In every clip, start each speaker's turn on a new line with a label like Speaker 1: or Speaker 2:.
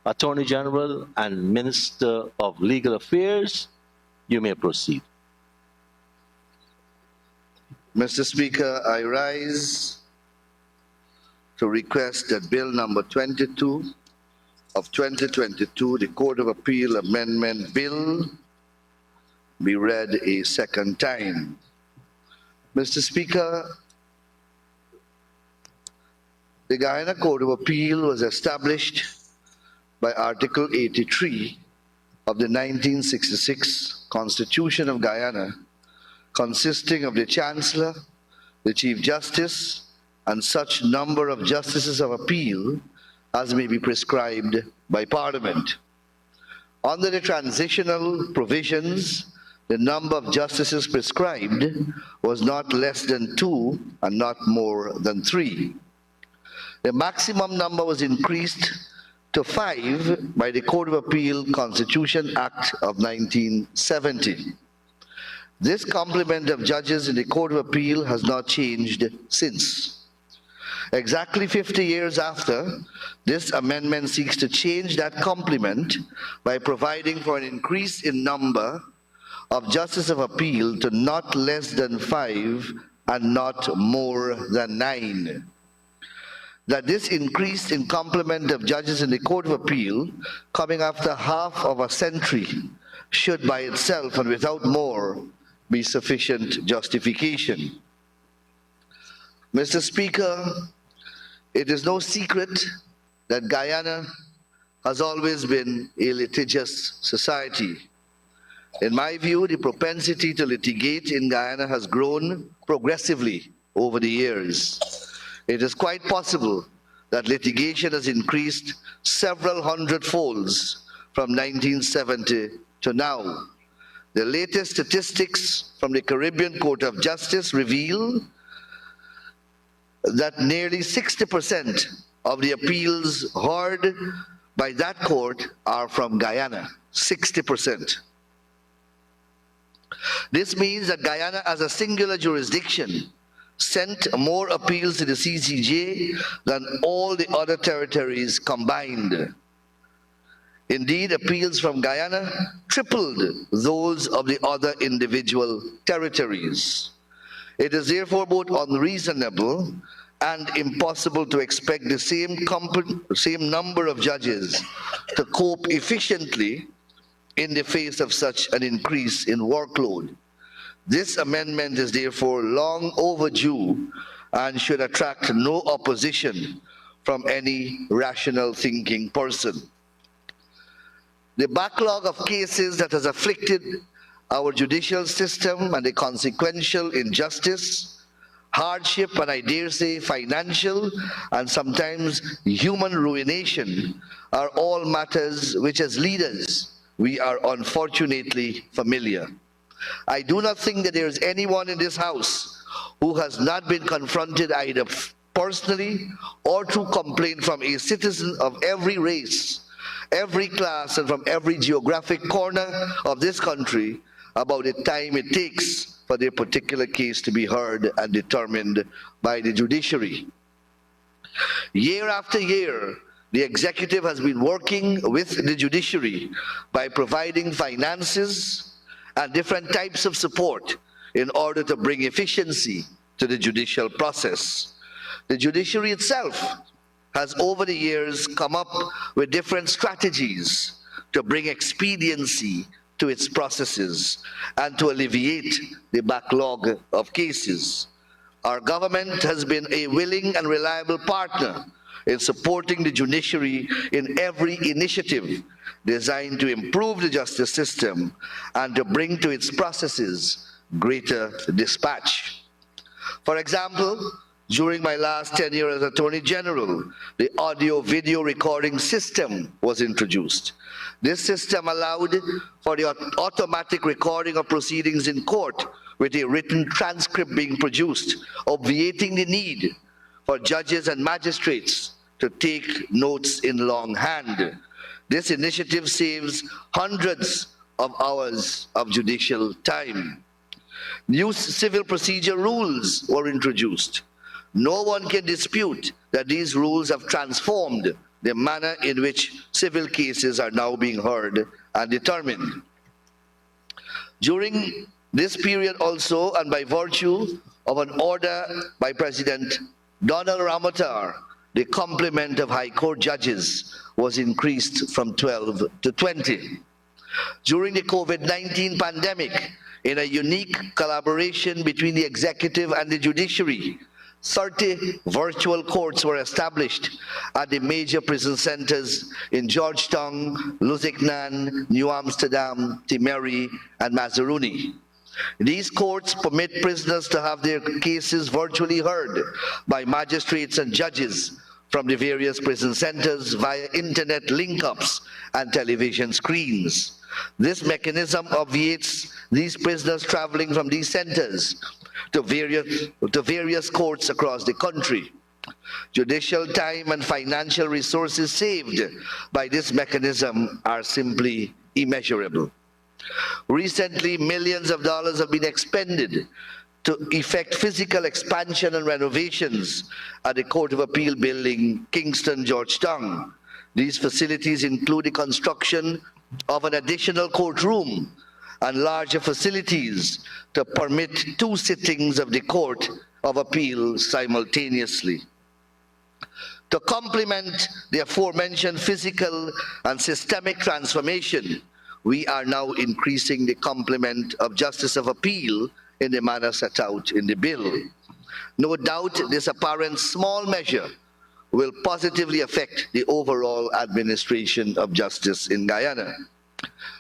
Speaker 1: Attorney General and Minister of Legal Affairs, you may proceed.
Speaker 2: Mr. Speaker, I rise to request that Bill number 22 of 2022, the Court of Appeal Amendment Bill, be read a second time. Mr. Speaker, the Guyana Court of Appeal was established by Article 83 of the 1966 Constitution of Guyana, consisting of the Chancellor, the Chief Justice, and such number of Justices of Appeal as may be prescribed by Parliament. Under the transitional provisions, the number of justices prescribed was not less than 2 and not more than 3. The maximum number was increased to 5 by the Court of Appeal Constitution Act of 1970. This complement of judges in the Court of Appeal has not changed since. Exactly 50 years after, this amendment seeks to change that complement by providing for an increase in number of Justices of Appeal to not less than 5 and not more than 9. That this increase in complement of judges in the Court of Appeal, coming after half of a century, should by itself and without more be sufficient justification. Mr. Speaker, it is no secret that Guyana has always been a litigious society. In my view, the propensity to litigate in Guyana has grown progressively over the years. It is quite possible that litigation has increased several hundred folds from 1970 to now. The latest statistics from the Caribbean Court of Justice reveal that nearly 60% of the appeals heard by that court are from Guyana, 60%. This means that Guyana as a singular jurisdiction sent more appeals to the CCJ than all the other territories combined. Indeed, appeals from Guyana tripled those of the other individual territories. It is therefore both unreasonable and impossible to expect the same number of judges to cope efficiently in the face of such an increase in workload. This amendment is therefore long overdue and should attract no opposition from any rational thinking person. The backlog of cases that has afflicted our judicial system and the consequential injustice, hardship, and I dare say financial and sometimes human ruination are all matters which as leaders we are unfortunately familiar. I do not think that there is anyone in this House who has not been confronted either personally or through complaint from a citizen of every race, every class, and from every geographic corner of this country about the time it takes for their particular case to be heard and determined by the judiciary. Year after year, the executive has been working with the judiciary by providing finances and different types of support in order to bring efficiency to the judicial process. The judiciary itself has over the years come up with different strategies to bring expediency to its processes and to alleviate the backlog of cases. Our government has been a willing and reliable partner in supporting the judiciary in every initiative designed to improve the justice system and to bring to its processes greater dispatch. For example, during my last tenure as Attorney General, the audio-video recording system was introduced. This system allowed for the automatic recording of proceedings in court with a written transcript being produced, obviating the need for judges and magistrates to take notes in longhand. This initiative saves hundreds of hours of judicial time. New civil procedure rules were introduced. No one can dispute that these rules have transformed the manner in which civil cases are now being heard and determined. During this period also, and by virtue of an order by President Donald Ramotar, the complement of High Court judges was increased from 12 to 20. During the COVID-19 pandemic, in a unique collaboration between the executive and the judiciary, 30 virtual courts were established at the major prison centers in Georgetown, Lusignan, New Amsterdam, Timehri, and Mazaruni. These courts permit prisoners to have their cases virtually heard by magistrates and judges from the various prison centers via internet link-ups and television screens. This mechanism obviates these prisoners traveling from these centers to various courts across the country. Judicial time and financial resources saved by this mechanism are simply immeasurable. Recently, millions of dollars have been expended to effect physical expansion and renovations at the Court of Appeal building, Kingston, Georgetown. These facilities include the construction of an additional courtroom and larger facilities to permit 2 sittings of the Court of Appeal simultaneously. To complement the aforementioned physical and systemic transformation, we are now increasing the complement of Justice of Appeal in the manner set out in the bill. No doubt this apparent small measure will positively affect the overall administration of justice in Guyana.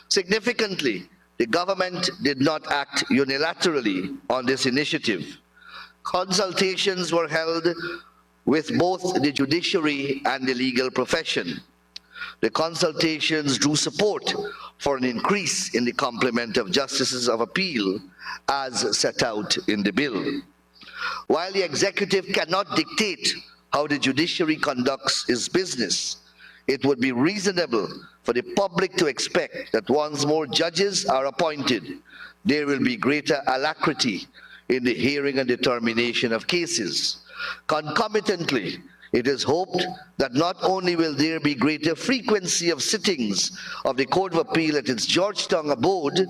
Speaker 2: Significantly, the government did not act unilaterally on this initiative. Consultations were held with both the judiciary and the legal profession. The consultations drew support for an increase in the complement of justices of appeal as set out in the bill. While the executive cannot dictate how the judiciary conducts its business, it would be reasonable for the public to expect that once more judges are appointed, there will be greater alacrity in the hearing and determination of cases. Concomitantly, it is hoped that not only will there be greater frequency of sittings of the Court of Appeal at its Georgetown abode,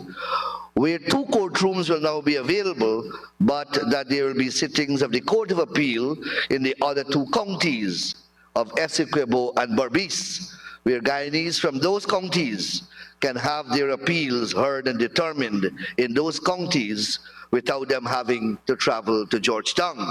Speaker 2: where 2 courtrooms will now be available, but that there will be sittings of the Court of Appeal in the other 2 counties of Essequibo and Berbice, where Guyanese from those counties can have their appeals heard and determined in those counties without them having to travel to Georgetown.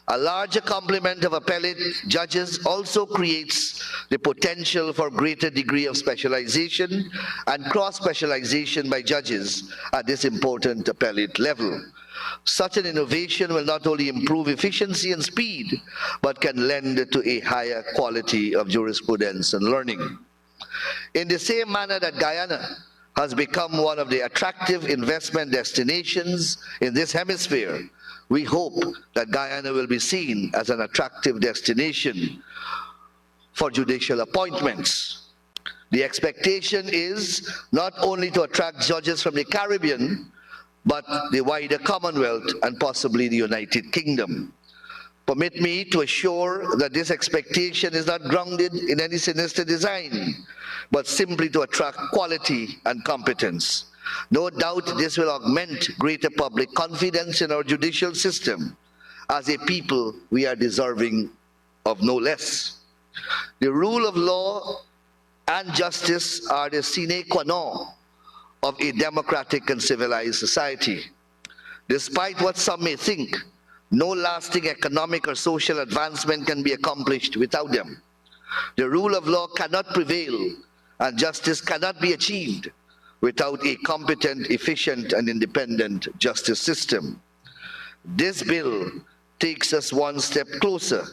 Speaker 2: A larger complement of appellate judges also creates the potential for greater degree of specialization and cross-specialization by judges at this important appellate level. Such an innovation will not only improve efficiency and speed, but can lend to a higher quality of jurisprudence and learning. In the same manner that Guyana has become one of the attractive investment destinations in this hemisphere, we hope that Guyana will be seen as an attractive destination for judicial appointments. The expectation is not only to attract judges from the Caribbean, but the wider Commonwealth and possibly the United Kingdom. Permit me to assure that this expectation is not grounded in any sinister design, but simply to attract quality and competence. No doubt this will augment greater public confidence in our judicial system. As a people, we are deserving of no less. The rule of law and justice are the sine qua non of a democratic and civilized society. Despite what some may think, no lasting economic or social advancement can be accomplished without them. The rule of law cannot prevail, and justice cannot be achieved without a competent, efficient, and independent justice system. This bill takes us one step closer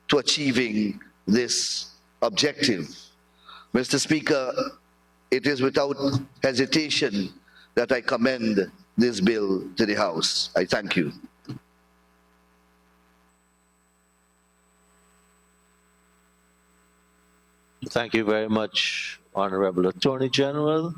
Speaker 2: to achieving this objective. Mr. Speaker, it is without hesitation that I commend this bill to the House. I thank you.
Speaker 1: Thank you very much, Honorable Attorney General.